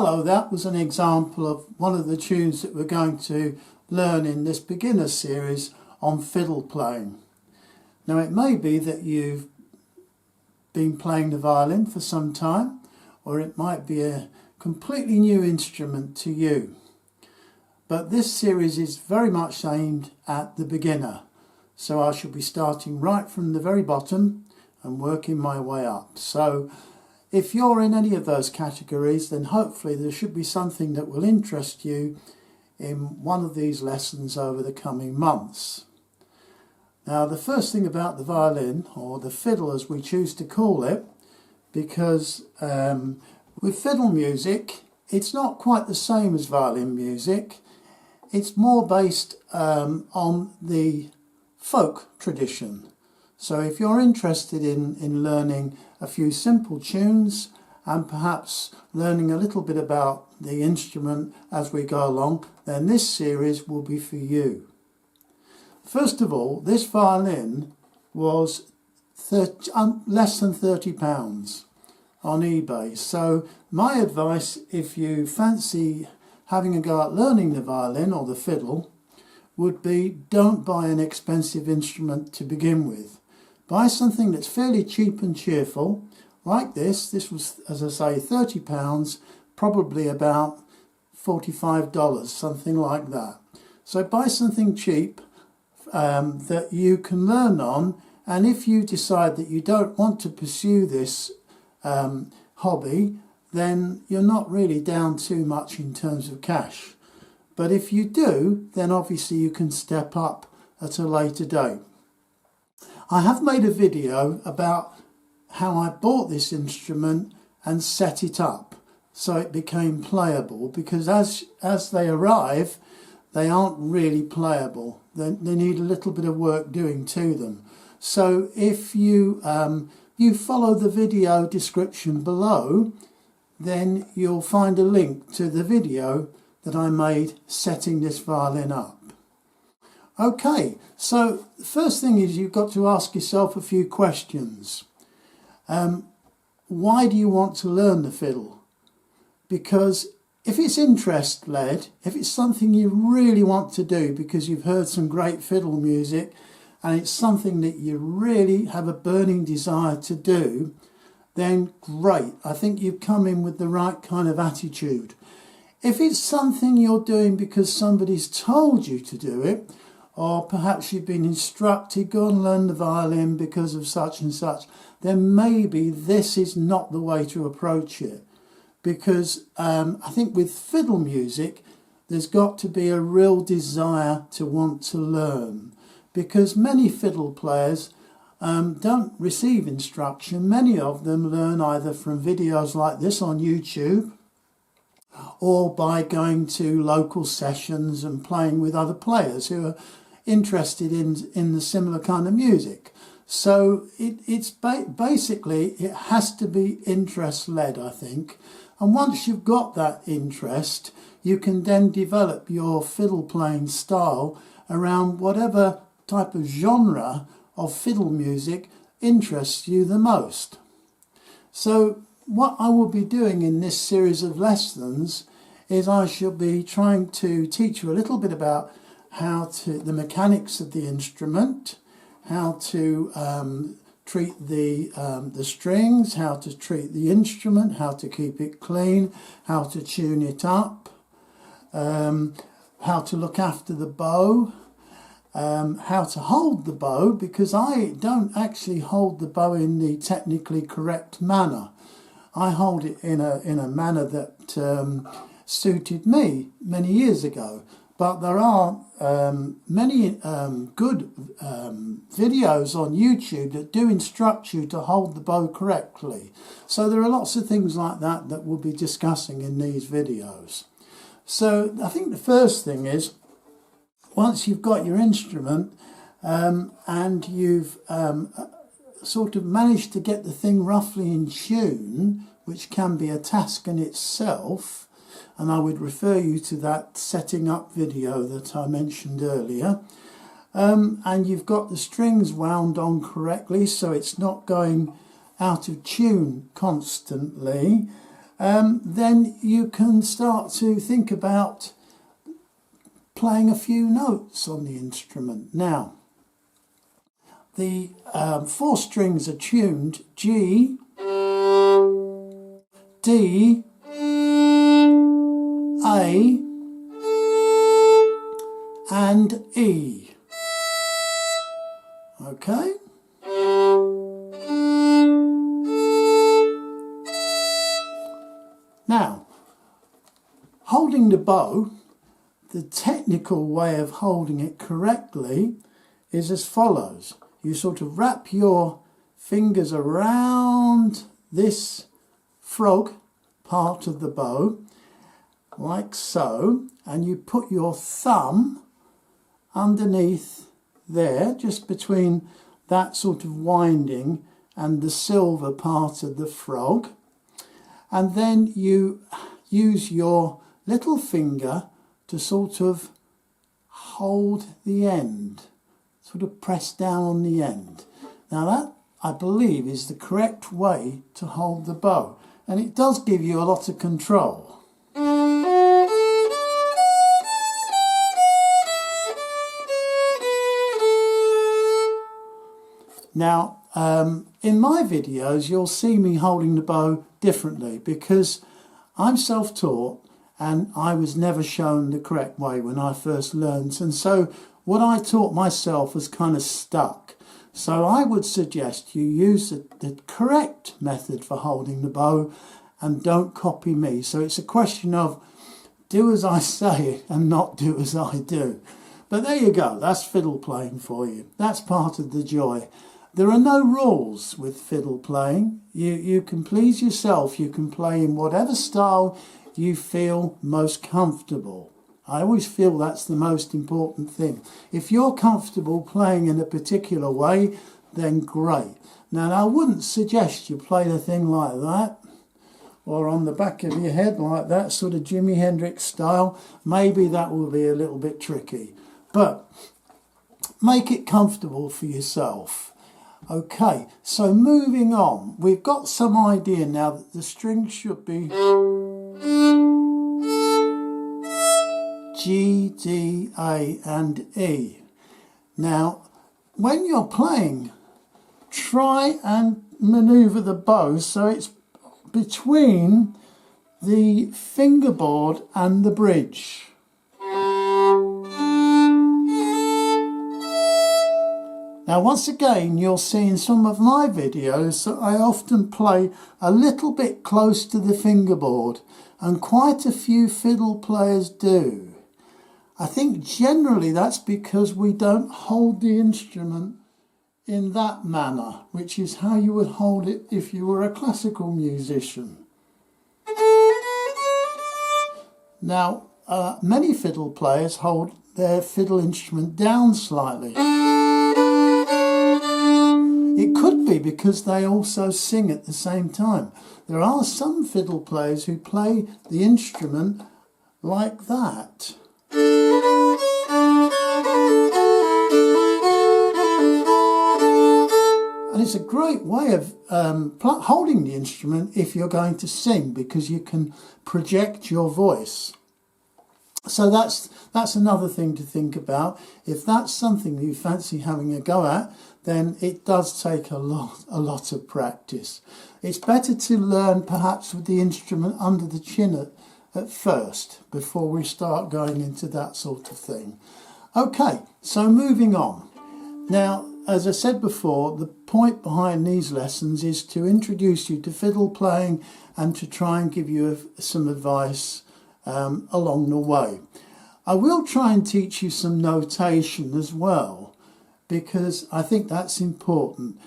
Hello, that was an example of one of the tunes that we're going to learn in this beginner series on fiddle playing. Now it may be that you've been playing the violin for some time, or it might be a completely new instrument to you. But this series is very much aimed at the beginner. So I shall be starting right from the very bottom and working my way up. So if you're in any of those categories, then hopefully there should be something that will interest you in one of these lessons over the coming months. Now, the first thing about the violin, or the fiddle as we choose to call it, because with fiddle music, it's not quite the same as violin music. It's more based on the folk tradition. So if you're interested in learning a few simple tunes and perhaps learning a little bit about the instrument as we go along, then this series will be for you. First of all, this violin was less than £30 on eBay. So my advice, if you fancy having a go at learning the violin or the fiddle, would be don't buy an expensive instrument to begin with. Buy something that's fairly cheap and cheerful, like this. This was, as I say, £30, probably about $45, something like that. So buy something cheap that you can learn on, and if you decide that you don't want to pursue this hobby, then you're not really down too much in terms of cash. But if you do, then obviously you can step up at a later date. I have made a video about how I bought this instrument and set it up so it became playable, because as they arrive, they aren't really playable. They need a little bit of work doing to them. So if you follow the video description below, then you'll find a link to the video that I made setting this violin up. Okay, so the first thing is you've got to ask yourself a few questions. Why do you want to learn the fiddle? Because if it's interest-led, if it's something you really want to do because you've heard some great fiddle music and it's something that you really have a burning desire to do, then great. I think you've come in with the right kind of attitude. If it's something you're doing because somebody's told you to do it, or perhaps you've been instructed, go and learn the violin because of such and such, then maybe this is not the way to approach it. Because I think with fiddle music, there's got to be a real desire to want to learn. Because many fiddle players don't receive instruction. Many of them learn either from videos like this on YouTube, or by going to local sessions and playing with other players who are interested in the similar kind of music. So it's basically, it has to be interest-led, I think. And once you've got that interest, you can then develop your fiddle playing style around whatever type of genre of fiddle music interests you the most. So what I will be doing in this series of lessons is I shall be trying to teach you a little bit about the mechanics of the instrument, how to treat the strings, how to treat the instrument, how to keep it clean, how to tune it up, how to look after the bow, how to hold the bow, because I don't actually hold the bow in the technically correct manner. I hold it in a manner that suited me many years ago. But there are many good videos on YouTube that do instruct you to hold the bow correctly. So there are lots of things like that that we'll be discussing in these videos. So I think the first thing is, once you've got your instrument and you've sort of managed to get the thing roughly in tune, which can be a task in itself, and I would refer you to that setting up video that I mentioned earlier, and you've got the strings wound on correctly so it's not going out of tune constantly, then you can start to think about playing a few notes on the instrument. Now, the 4 strings are tuned G, D, A and E. Okay? Now, holding the bow, the technical way of holding it correctly is as follows. You sort of wrap your fingers around this frog part of the bow, like so, and you put your thumb underneath there, just between that sort of winding and the silver part of the frog, and then you use your little finger to sort of hold the end, sort of press down on the end. Now that, I believe, is the correct way to hold the bow, and it does give you a lot of control. Now, in my videos, you'll see me holding the bow differently because I'm self-taught and I was never shown the correct way when I first learned. And so what I taught myself was kind of stuck. So I would suggest you use the correct method for holding the bow and don't copy me. So it's a question of do as I say and not do as I do. But there you go, that's fiddle playing for you. That's part of the joy. There are no rules with fiddle playing. You can please yourself. You can play in whatever style you feel most comfortable. I always feel that's the most important thing. If you're comfortable playing in a particular way, then great. Now, I wouldn't suggest you play the thing like that, or on the back of your head like that, sort of Jimi Hendrix style. Maybe that will be a little bit tricky. But make it comfortable for yourself. Okay, so moving on, we've got some idea now that the strings should be G, D, A and E. Now, when you're playing, try and manoeuvre the bow so it's between the fingerboard and the bridge. Now, once again, you'll see in some of my videos that I often play a little bit close to the fingerboard, and quite a few fiddle players do. I think generally that's because we don't hold the instrument in that manner, which is how you would hold it if you were a classical musician. Now, many fiddle players hold their fiddle instrument down slightly. It could be because they also sing at the same time. There are some fiddle players who play the instrument like that. And it's a great way of holding the instrument if you're going to sing, because you can project your voice. So that's another thing to think about. If that's something you fancy having a go at, then it does take a lot of practice. It's better to learn perhaps with the instrument under the chin at first, before we start going into that sort of thing. Okay, so moving on. Now, as I said before, the point behind these lessons is to introduce you to fiddle playing and to try and give you some advice along the way. I will try and teach you some notation as well, because I think that's important.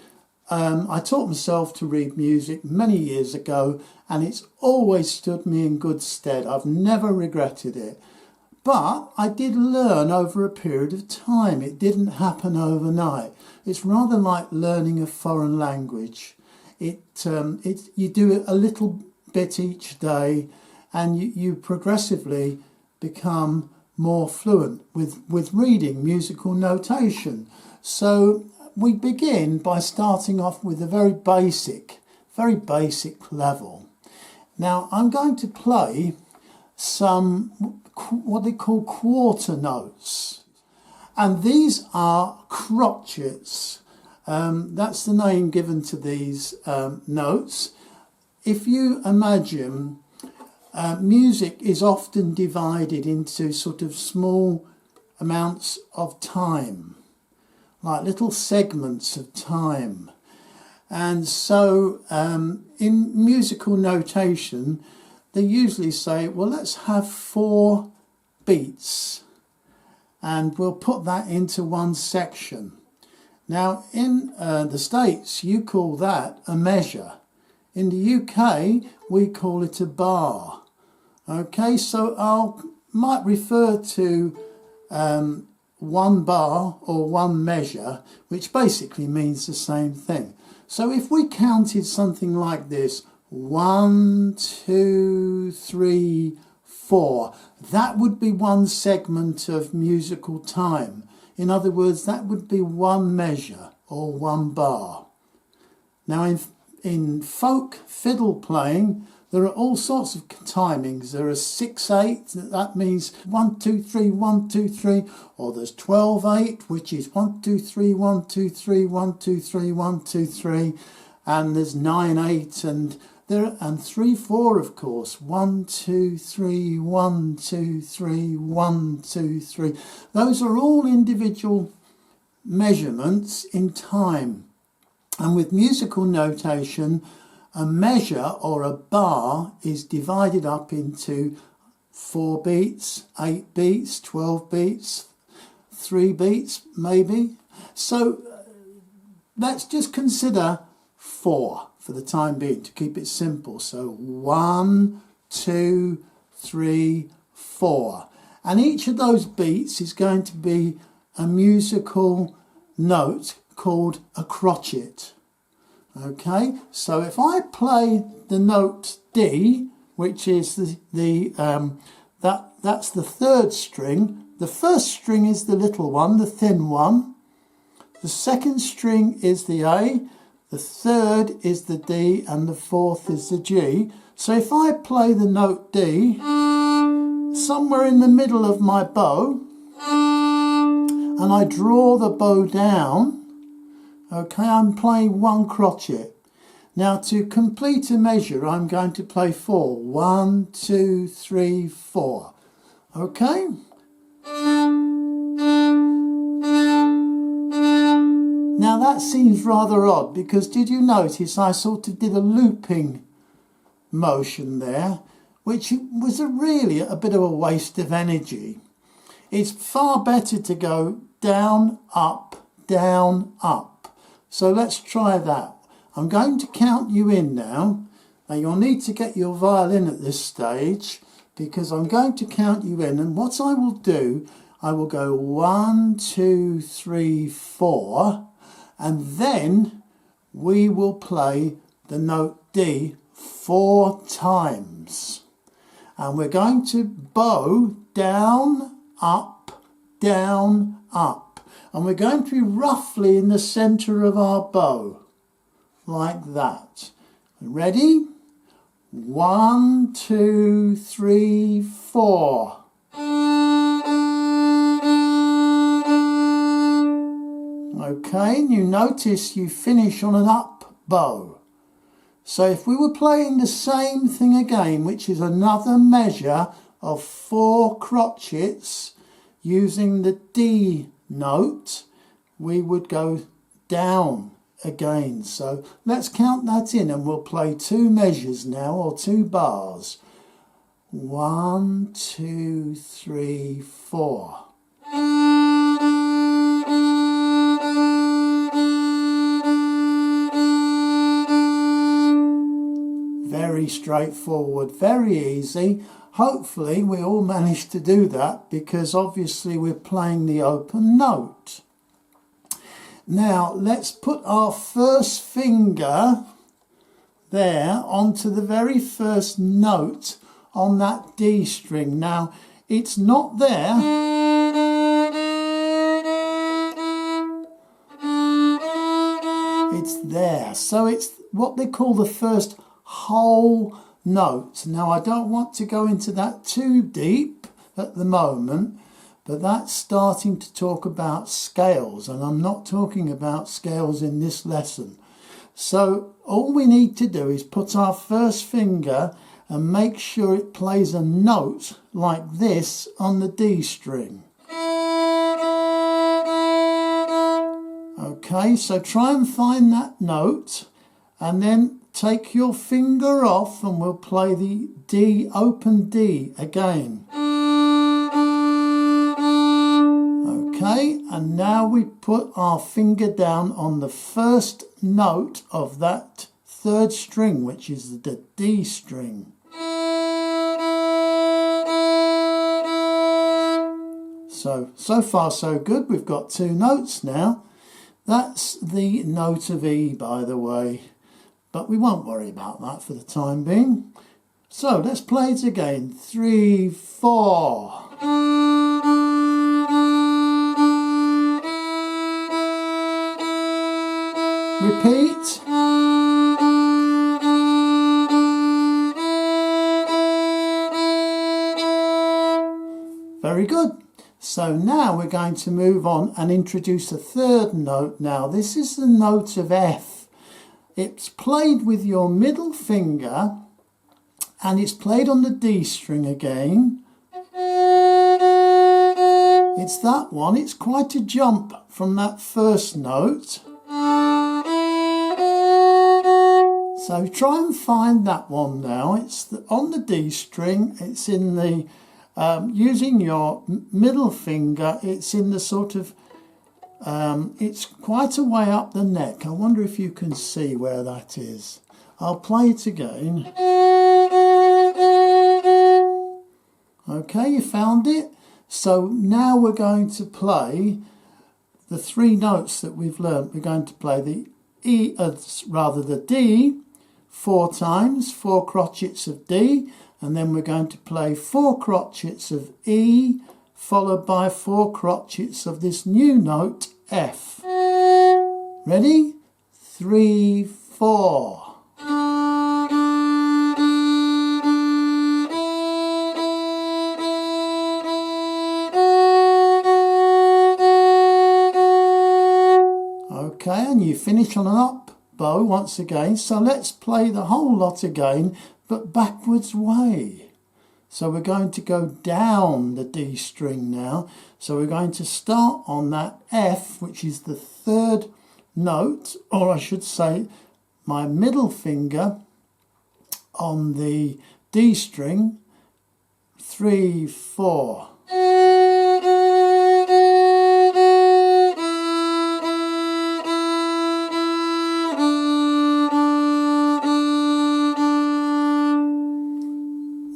I taught myself to read music many years ago, and it's always stood me in good stead. I've never regretted it. But I did learn over a period of time. It didn't happen overnight. It's rather like learning a foreign language. You do it a little bit each day, and you progressively become more fluent with reading musical notation. So we begin by starting off with a very basic level. Now I'm going to play some what they call quarter notes, and these are crotchets. That's the name given to these notes. If you imagine, music is often divided into sort of small amounts of time, like little segments of time. And so in musical notation, they usually say, well, let's have 4 beats, and we'll put that into one section. Now, in the States, you call that a measure. In the UK, we call it a bar. Okay, so I might refer to one bar or one measure, which basically means the same thing. So if we counted something like this, 1, 2, 3, 4, that would be one segment of musical time. In other words, that would be one measure or one bar. Now in folk fiddle playing, there are all sorts of timings. There are 6/8, that means 1, 2, 3, 1, 2, 3, or there's 12/8, which is 1, 2, 3, 1, 2, 3, 1, 2, 3, 1, 2, 3, and there's 9/8, and 3/4, of course. 1, 2, 3, 1, 2, 3, 1, 2, 3. Those are all individual measurements in time. And with musical notation, a measure or a bar is divided up into 4 beats, 8 beats, 12 beats, 3 beats maybe. So let's just consider 4 for the time being to keep it simple. So 1, 2, 3, 4. And each of those beats is going to be a musical note called a crotchet. Okay, so if I play the note D, which is that's the 3rd string. The 1st string is the little one, the thin one. The 2nd string is the A, the 3rd is the D, and the 4th is the G. So if I play the note D, somewhere in the middle of my bow, and I draw the bow down, okay, I'm playing one crotchet. Now to complete a measure, I'm going to play 4. 1, 2, 3, 4. Okay? Now that seems rather odd, because did you notice I sort of did a looping motion there, which was really a bit of a waste of energy. It's far better to go down, up, down, up. So let's try that. I'm going to count you in now. Now you'll need to get your violin at this stage, because I'm going to count you in, and what I will do, I will go 1, 2, 3, 4, and then we will play the note D 4 times. And we're going to bow down, up, down, up. And we're going to be roughly in the centre of our bow, like that. Ready? 1, 2, 3, 4. Okay, and you notice you finish on an up bow. So if we were playing the same thing again, which is another measure of 4 crotchets using the D note, we would go down again. So let's count that in, and we'll play 2 measures now, or 2 bars. 1, 2, 3, 4. Very straightforward, very easy. Hopefully we all managed to do that, because obviously we're playing the open note. Now let's put our first finger there onto the very first note on that D string. Now it's not there. It's there. So it's what they call the first whole note. Now I don't want to go into that too deep at the moment, but that's starting to talk about scales, and I'm not talking about scales in this lesson. So all we need to do is put our first finger and make sure it plays a note like this on the D string. Okay, so try and find that note and then take your finger off and we'll play the D, open D again. Okay, and now we put our finger down on the first note of that third string, which is the D string. So far so good. We've got two notes now. That's the note of E, by the way, but we won't worry about that for the time being. So let's play it again. 3, 4. Repeat. Very good. So now we're going to move on and introduce a third note now. This is the note of F. It's played with your middle finger and it's played on the D string again. It's that one. It's quite a jump from that first note. So try and find that one now. It's on the D string. It's in the using your middle finger, it's in the sort of, it's quite a way up the neck. I wonder if you can see where that is. I'll play it again. Okay, you found it? So now we're going to play the three notes that we've learnt. We're going to play the E, the D 4 times, 4 crotchets of D, and then we're going to play 4 crotchets of E, followed by 4 crotchets of this new note, F. Ready? 3, 4. Okay, and you finish on an up bow once again. So let's play the whole lot again, but backwards way. So we're going to go down the D string now. So we're going to start on that F, which is the third note, or I should say my middle finger on the D string. 3, 4.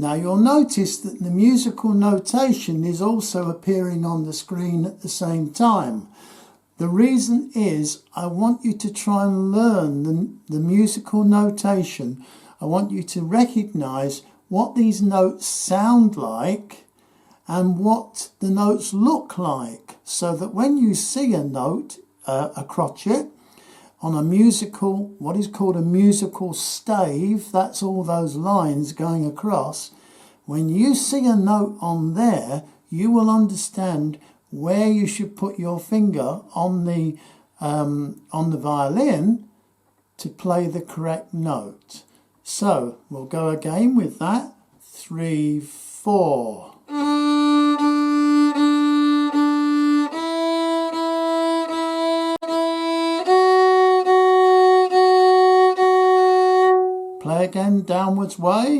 Now you'll notice that the musical notation is also appearing on the screen at the same time. The reason is I want you to try and learn the musical notation. I want you to recognise what these notes sound like and what the notes look like, so that when you see a note, a crotchet, on a musical, what is called a musical stave, that's all those lines going across. When you see a note on there, you will understand where you should put your finger on the violin to play the correct note. So we'll go again with that. 3, 4. Play again, downwards way.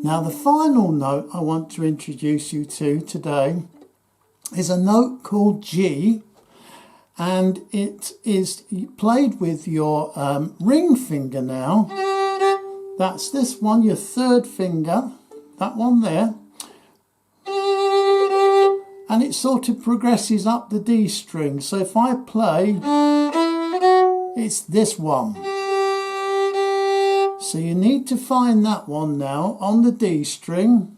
Now the final note I want to introduce you to today is a note called G, and it is played with your ring finger now. That's this one, your third finger, that one there. And it sort of progresses up the D string. So if I play, it's this one. So you need to find that one now on the D string.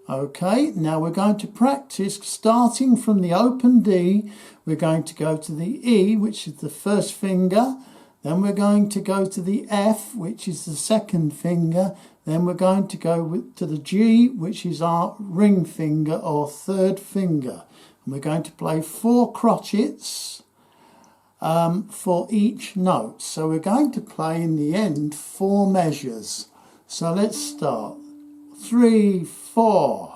Okay, now we're going to practice starting from the open D. We're going to go to the E, which is the first finger. Then we're going to go to the F, which is the second finger. Then we're going to go to the G, which is our ring finger or third finger. And we're going to play 4 crotchets for each note. So we're going to play in the end 4 measures. So let's start. 3, 4.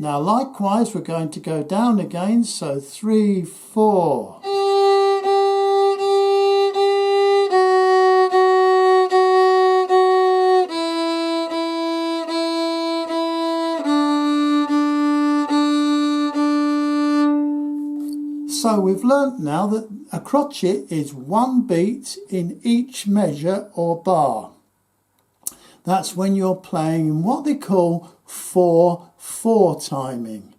Now likewise we're going to go down again, so 3, 4. So we've learnt now that a crotchet is 1 beat in each measure or bar. That's when you're playing in what they call 4/4 timing,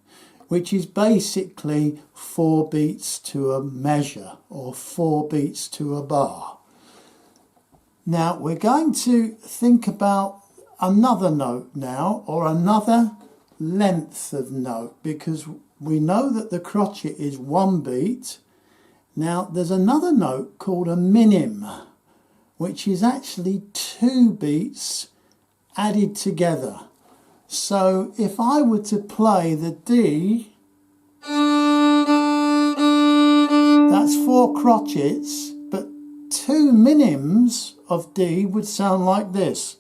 which is basically 4 beats to a measure or 4 beats to a bar. Now we're going to think about another note now, or another length of note, because we know that the crotchet is 1 beat. Now there's another note called a minim, which is actually 2 beats added together. So if I were to play the D, that's 4 crotchets, but 2 minims of D would sound like this.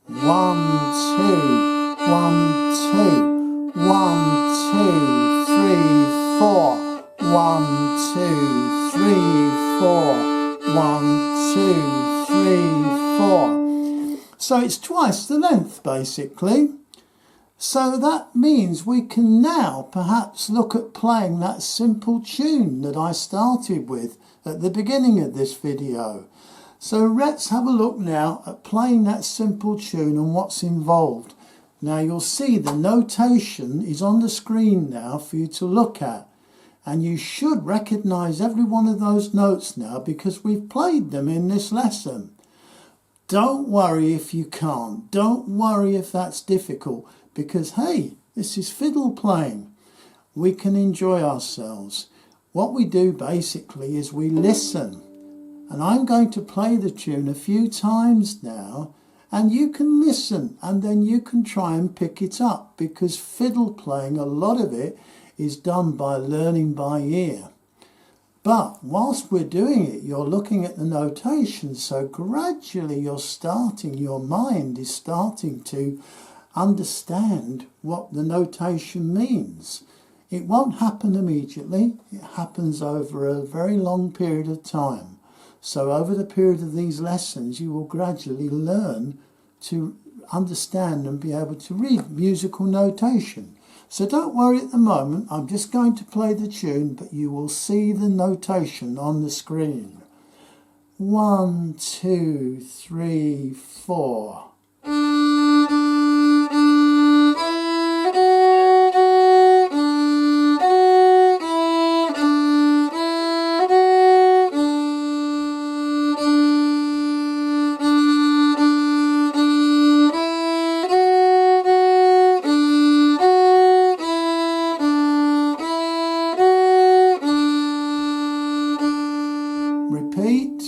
1, 2, 1, 2, 1, 2, 3, 4, 1, 2, 3, 4, 1, 2, 3, 4. So it's twice the length basically. So that means we can now perhaps look at playing that simple tune that I started with at the beginning of this video. So let's have a look now at playing that simple tune and what's involved. Now you'll see the notation is on the screen now for you to look at, and you should recognise every one of those notes now because we've played them in this lesson. Don't worry if you can't, don't worry if that's difficult, because hey, this is fiddle playing. We can enjoy ourselves. What we do basically is we listen, and I'm going to play the tune a few times now, and you can listen and then you can try and pick it up, because fiddle playing, a lot of it is done by learning by ear. But whilst we're doing it, you're looking at the notation, so gradually your mind is starting to understand what the notation means. It won't happen immediately, it happens over a very long period of time. So over the period of these lessons, you will gradually learn to understand and be able to read musical notation. So don't worry at the moment, I'm just going to play the tune, but you will see the notation on the screen. 1, 2, 3, 4. Repeat.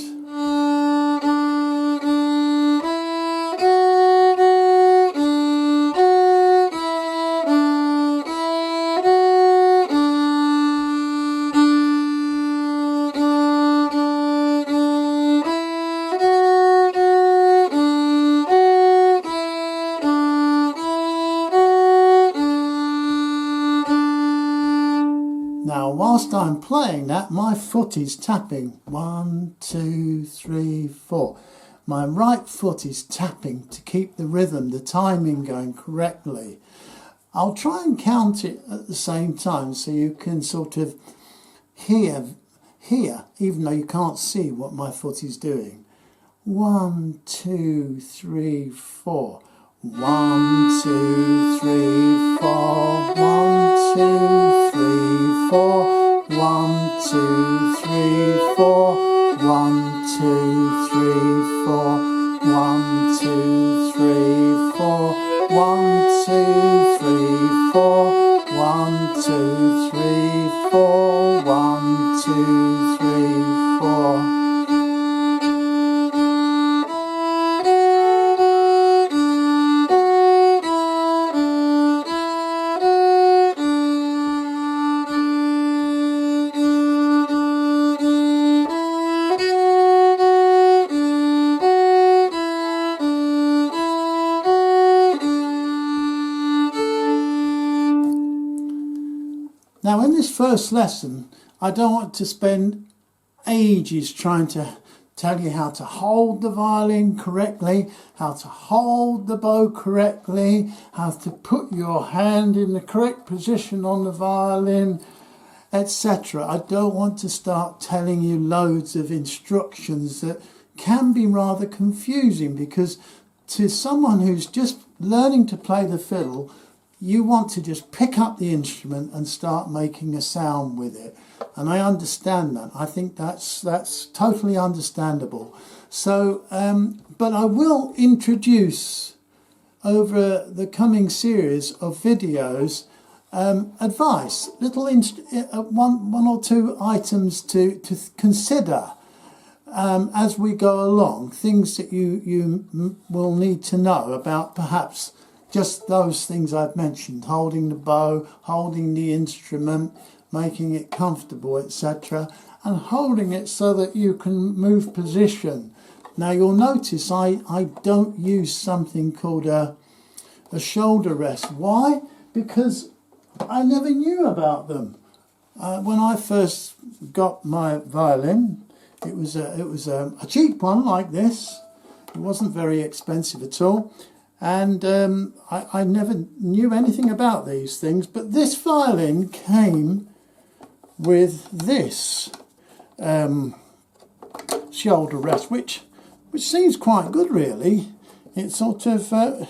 Now, whilst I'm playing that, my foot is tapping. 1, 2, 3, 4. My right foot is tapping to keep the rhythm, the timing going correctly. I'll try and count it at the same time so you can sort of hear, even though you can't see what my foot is doing. 1, 2, 3, 4. 1, 2, 3, 4. 1, 2, 3. 2, 3, 4. 1, 2, 3, 4. Now in this first lesson, I don't want to spend ages trying to tell you how to hold the violin correctly, how to hold the bow correctly, how to put your hand in the correct position on the violin, etc. I don't want to start telling you loads of instructions that can be rather confusing, because to someone who's just learning to play the fiddle, you want to just pick up the instrument and start making a sound with it. And I understand that. I think that's totally understandable. So, but I will introduce over the coming series of videos advice, little one or two items to consider as we go along, things that you will need to know about, perhaps just those things I've mentioned: holding the bow, holding the instrument, making it comfortable, etc., and holding it so that you can move position. Now you'll notice I don't use something called a shoulder rest. Why? Because I never knew about them. When I first got my violin, it was a cheap one like this. It wasn't very expensive at all. And I never knew anything about these things, but this violin came with this shoulder rest, which seems quite good really. It sort of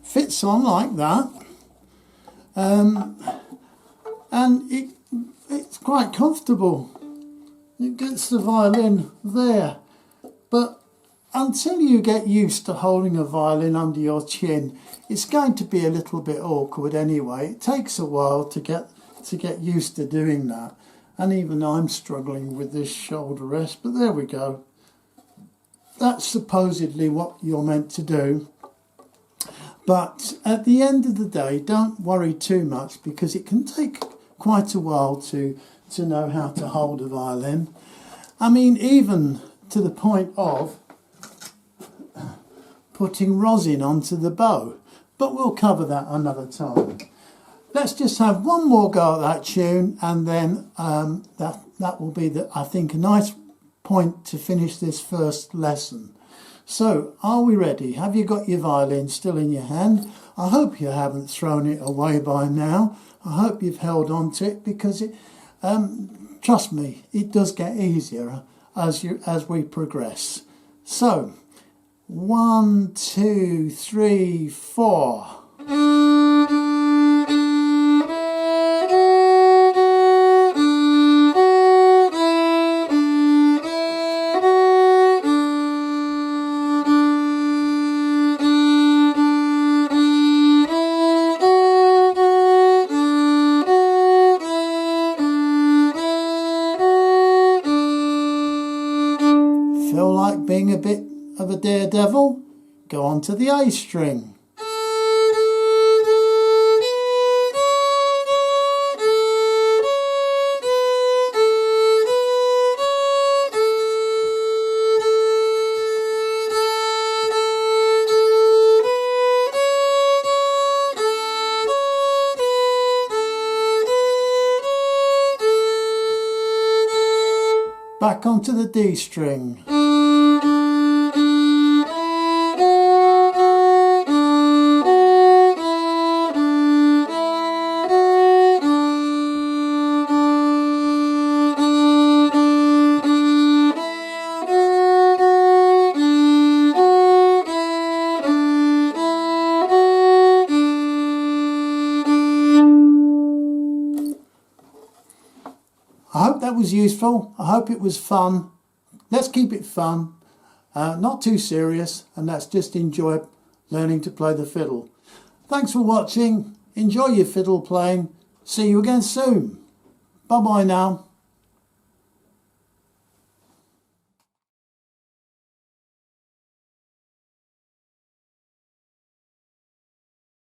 fits on like that, and it's quite comfortable. It gets the violin there, but until you get used to holding a violin under your chin, it's going to be a little bit awkward anyway. It takes a while to get used to doing that. And even I'm struggling with this shoulder rest, but there we go. That's supposedly what you're meant to do. But at the end of the day, don't worry too much, because it can take quite a while to know how to hold a violin. I mean, even to the point of putting rosin onto the bow, but we'll cover that another time. Let's just have one more go at that tune, and then that will be, I think, a nice point to finish this first lesson. So, are we ready? Have you got your violin still in your hand? I hope you haven't thrown it away by now. I hope you've held on to it, because it, trust me, it does get easier as we progress. So, 1, 2, 3, 4. Feel like being a bit of a daredevil? Go on to the A string. Back onto the D string. I hope that was useful. I hope it was fun. Let's keep it fun, not too serious, and let's just enjoy learning to play the fiddle. Thanks for watching. Enjoy your fiddle playing. See you again soon. Bye bye now.